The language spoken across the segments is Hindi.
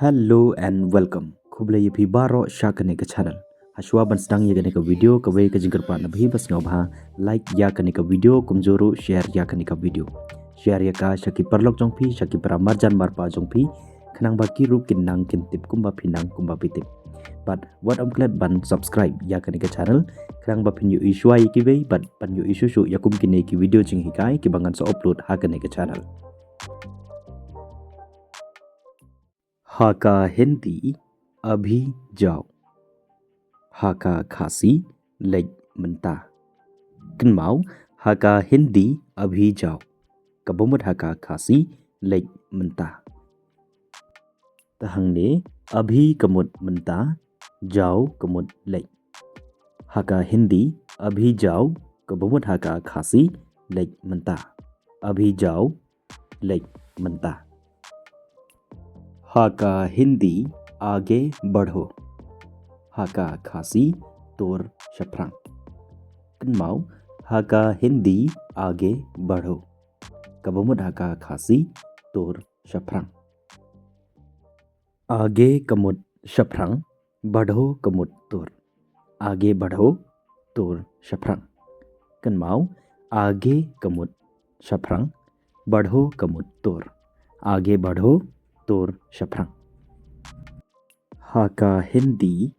Hello and welcome. Kublai pi baro shakane ka channel. Hashwa ban sedang ya ka video ka wei ka jingkar pa na bhi bas ngobha like ya ka video kumjoro share ya ka video. Share ya ka shaki parlok jong pi shaki para marjan marpa jong pi khnang ba ki ru kin nang kin tip kumba pinang kumba pitip. But what am glad ban subscribe ya ka channel khnang ba pin yu iswa ki wei but pan yu isu shu yakum ki ne ki video jing hikai ki bangan so upload ha ka channel. हाका हिंदी अभी जाओ हाका खासी लेग मंता कन्माव हाका हिंदी अभी जाओ कबोमत हाका खासी लेग मंता तहंगने अभी कमुत मंता जाओ कमुत लेग हाका हिंदी अभी जाओ कबोमत हाका खासी लेग मंता अभी जाओ लेग मंता हाका हिंदी आगे बढ़ो हाका खासी तोर शफ्रांग कन्माव हाका हिंदी आगे बढ़ो कबोमत हाका खासी तोर शफ्रांग आगे कमुत शफ्रांग बढ़ो कमुत तोर आगे बढ़ो तोर शफ्रांग कन्माव आगे कमुत शफ्रांग बढ़ो कमुत तोर आगे बढ़ो तोर शफ्रांग हाका हिंदी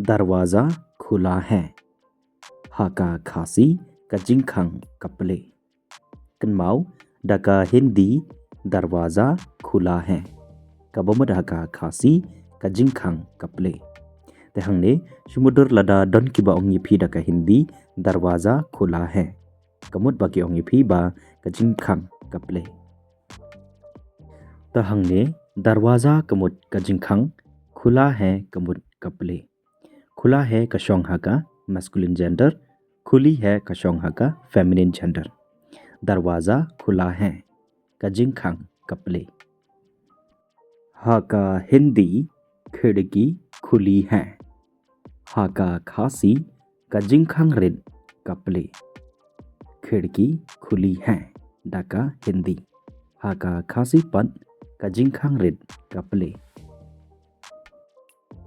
दरवाज़ा खुला है हाका खासी कजिंगखंग कपले कन्माव डका हिंदी दरवाज़ा खुला है कबोमत हाका खासी कजिंगखंग कपले तेहंगने समुद्र लदा डन की बा ओंगी फी डका हिंदी दरवाज़ा खुला है कमुत बाकी ओंगी फी बा कजिंगखंग कपले तहंगने दरवाज़ा कमुत कजिंगखंग खुला है कमुत कपले खुला है कशोंग का मैस्कुलिन जेंडर खुली है कशोंग का फेमिनिन जेंडर दरवाज़ा खुला है कजिंगखंग कपले हाका हिंदी खिड़की खुली है हाका खासी कजिंगखंग रिन कपले खिड़की खुली है डाका हिंदी हाका खासी पन कजिंगखंग रिन कपले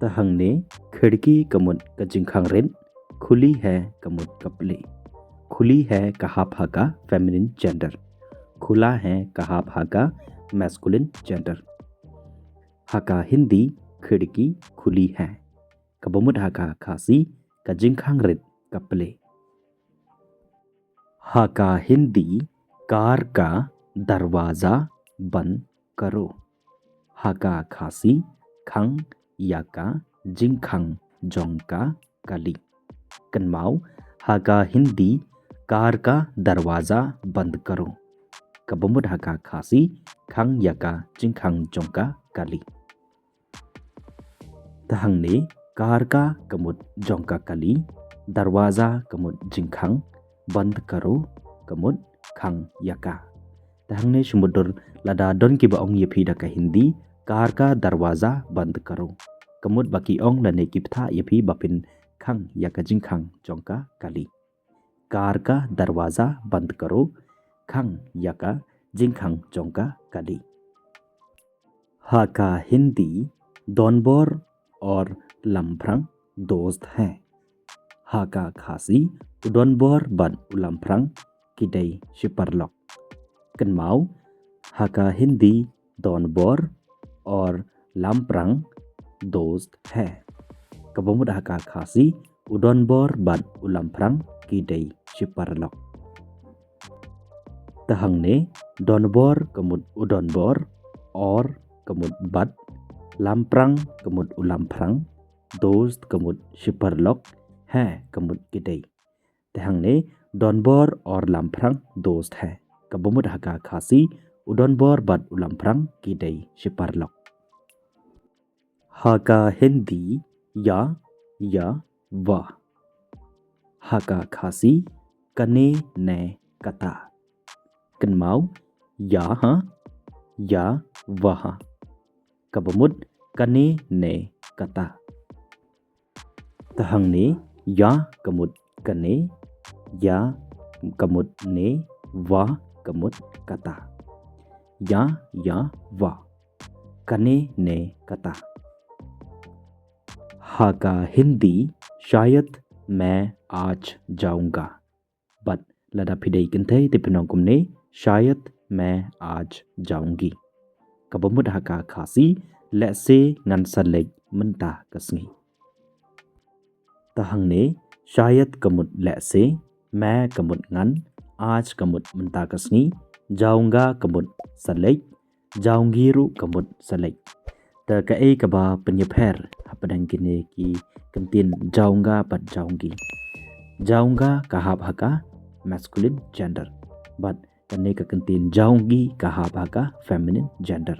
तहंगने खिड़की कमुत कजिंगखंग रिन खुली है कमुत कपले खुली है कहाप हाका फेमिनिन जेंडर खुला है कहाप हाका मैस्कुलिन जेंडर हाका हिंदी खिड़की खुली है कबोमत हाका खासी कजिंगखंग रिन कपले हाका हिंदी कार का दरवाज़ा बंद करो हाका खासी खंग याका जिंगखंग जोंका कली कन्माव हाका हिंदी कार का दरवाज़ा बंद करो कबोमत हाका खासी खंग याका जिंगखंग जोंका कली तहंगने कार का कमुत जोंका कली दरवाज़ा कमुत जिंगखंग बंद करो कमुत खंग याका तहंगने समुद्र लदा डन की बाओंग ये फी डका हिंदी कार का दरवाज़ा बंद करो कमुत बाकी ओंग लने की पथा ये फी बपिन खंग याका जिंगखंग जोंका कली कार का दरवाज़ा बंद करो खंग याका जिंगखंग जोंका कली हाका हिंदी दोनबोर और लम्फ्रंग दोस्त हैं हाका खासी उडोनबोर बन उलम्फ्रंग किडई शिपरलॉक कन्माव हाका हिंदी दोनबोर और लम्फ्रंग दोस्त है कबोमत हाका खासी उडोनबोर बन उलम्फ्रंग किडई शिपरलॉक तहंगने दोनबोर कमुत उडोनबोर और कमुत बद लम्फ्रंग कमुत उलम्फ्रंग दोस्त कमुत शिपरलॉक है कमुत किडई तहंगने दोनबोर और लम्फ्रंग दोस्त है कबोमत हाका खासी उडोनबोर बद उलम्फ्रंग किडई शिपरलॉक हाका हिंदी या वाह हाका खासी कने ने कता कन्माव या वह कबोमत कने ने कता तहंगने या कमुत कने या कमुत ने वाह कमुत कता या वाह कने ने कता। हा का हिंदी शायद मैं आज जाऊंगा बट लदा फिदई कंथे ते penongkumne शायद मैं आज जाऊंगी kabamut haka khasi lese ngan salek menta kasngi tahangne शायद कमुत lese मैं कमुत ngan आज कमुत menta kasngi जाऊंगा कमुत salek जाऊंगी ru कमुत salek ta ka e ka ba penyepher hapadang kine ki kantin जाऊंगा but जाऊंगी जाऊंगा kahap haka masculine gender but kane ka kantin जाऊंगी kahap haka feminine gender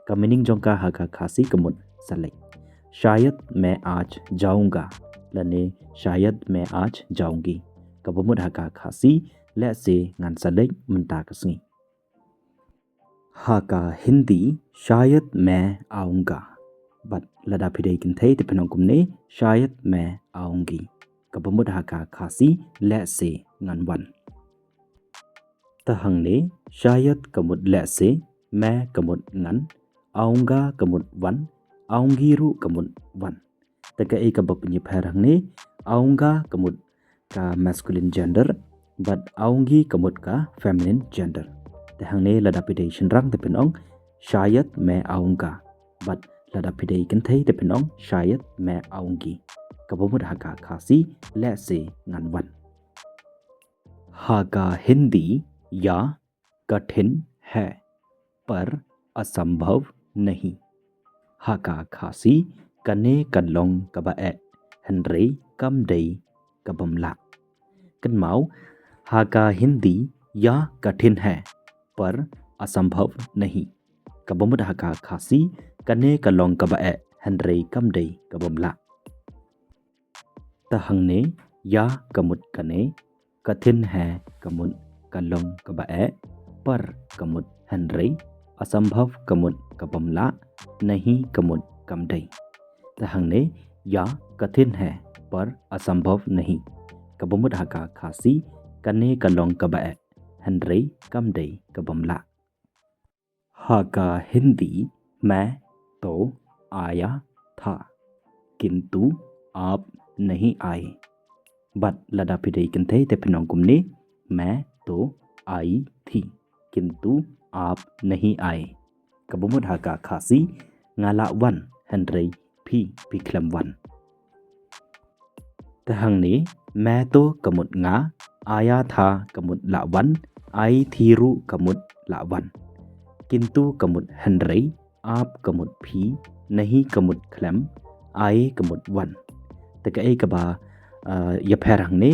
का मीनिंग जो का हका खासी कमुत सले शायद मैं आज जाऊंगा लने शायद मैं आज जाऊंगी कबमुत हका खासी ले से ngан सले मंता कसनी हका हिंदी शायद मैं आऊंगा बट लदा फिदे किन्थे ते penongkumne शायद मैं आऊंगी कबमुत हका खासी ले से ngан वन तहंगने शायद कमुत ले से मैं कमुत ngन आऊंगा कमुत वन आऊंगी ru कमुत वन तका एक बपनी फरंगने आऊंगा कमुत का masculine gender but आऊंगी कमुत का feminine gender तहंगने लदा पिदे शनरंग ते penong शायद मैं आऊंगा but लदा पिदे कंथे ते penong शायद मैं आऊंगी कबमुत हका खासी ले से ngन वन हाका हिंदी या कठिन है पर असंभव नहीं हका खासी कने कलोंग कबाए हनरे कम दई कबमला कनमाओ हका हिंदी या कठिन है पर असंभव नहीं कबमुद हका खासी कने कलोंग कबाए हनरे कम दई कबमला तहंगने या कमुद कने कठिन है कमुद कलोंग कबाए पर कमुद हनरे असंभव कमुद कबमला नहीं कमुद कमदई तहंगने या कठिन है पर असंभव नहीं कबमुद हका खासी कने कलोंग कबाए हनरे कमदई कबमला हका हिंदी मैं तो आया था किंतु आप नहीं आए बट लदा फिदई कंथे ते penongkumne मैं तो आई थी किंतु आप नहीं आए कबमुद हका खासी ngala वन हनरे फी पिखलम वन तहंगने मैं तो कमुद nga आया था कमुद ला वन आई थी रू कमुद ला वन किंतु कमुद हनरे आप कमुद फी नहीं कमुद खलम आए कमुद वन तक ए कबा यफेरंगने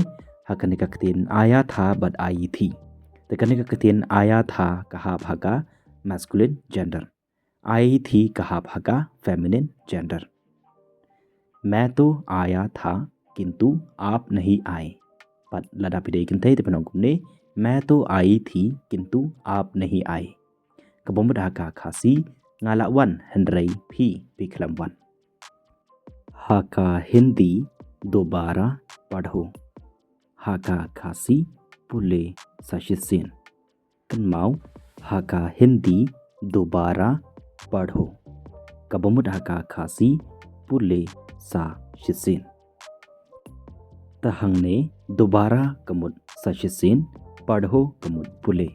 हकने का कतिन आया था बट आई थी तकने का कतिन आया था कहा भागा masculine gender आई थी कहा भागा feminine gender मैं तो आया था किंतु आप नहीं आए बट लदा पिदे किन्थे ते penongkumne मैं तो आई थी किंतु आप नहीं आए कबमुद हका खासी ngala wan हनरे फी पिखलम वन हका हिंदी दोबारा पढ़ो हका खासी पुले सशिसिन कनमाओ हका हिंदी दोबारा पढ़ो कबमुद हका खासी पुले सा शिसिन तहंगने दोबारा कमुद सशिसिन पढ़ो कमुद पुले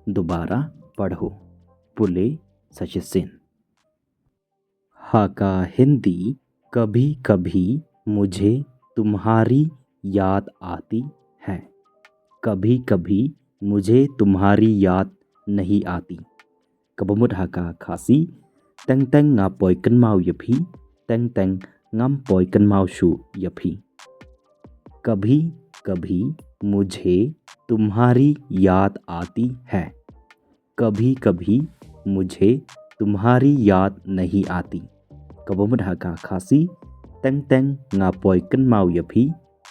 दोबारा पढ़ो पुले सशिसिन हका हिंदी कभी कभी मुझे तुम्हारी याद आती है कभी कभी मुझे तुम्हारी याद नहीं आती कबमुद हका खासी तंग तंग nga poikan mau yapi tang tang ngam poikan mau shu yapi कभी कभी मुझे तुम्हारी याद आती है कभी कभी मुझे तुम्हारी याद नहीं आती कबमुद हका खासी tang tang nga poikan mau yapi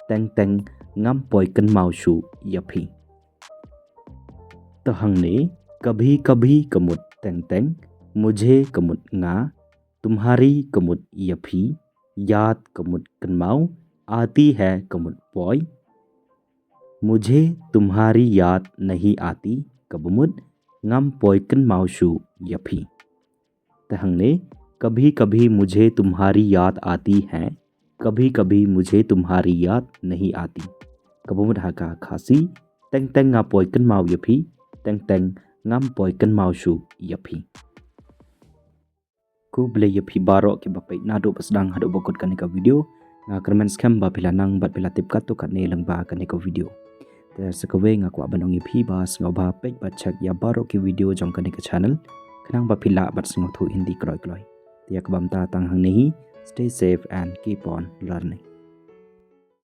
tang tang ngam poikan mau shu yapi तहंगने कभी कभी कमुद तंग तंग मुझे कमुद nga तुम्हारी कमुद यफी याद कमुद कनमाओ आती है कमुद पॉय मुझे तुम्हारी याद नहीं आती कबमुद ngam पॉय कनमाओ शु यफी तहंगने कभी कभी मुझे तुम्हारी याद आती है, कभी कभी मुझे तुम्हारी याद नहीं आती. Kabung haka khasi teng teng ngapoi kan mau yapi teng teng ngampoi kan mau shu yapi. Ku beli yapi baro ke bapai nado pasdang hado bokot kan eka video nga kermen scam ba pila nang bat pila tip kat tu kat ne lang ba kan eka video. Ter sekawe nga kwa banong yapi bas nga ba pek bat chak ya baro ke video jong kan eka channel kenang ba pila bat singo thu hindi kroy kroy. Tiak bam ta tang hang nehi, stay safe and keep on learning.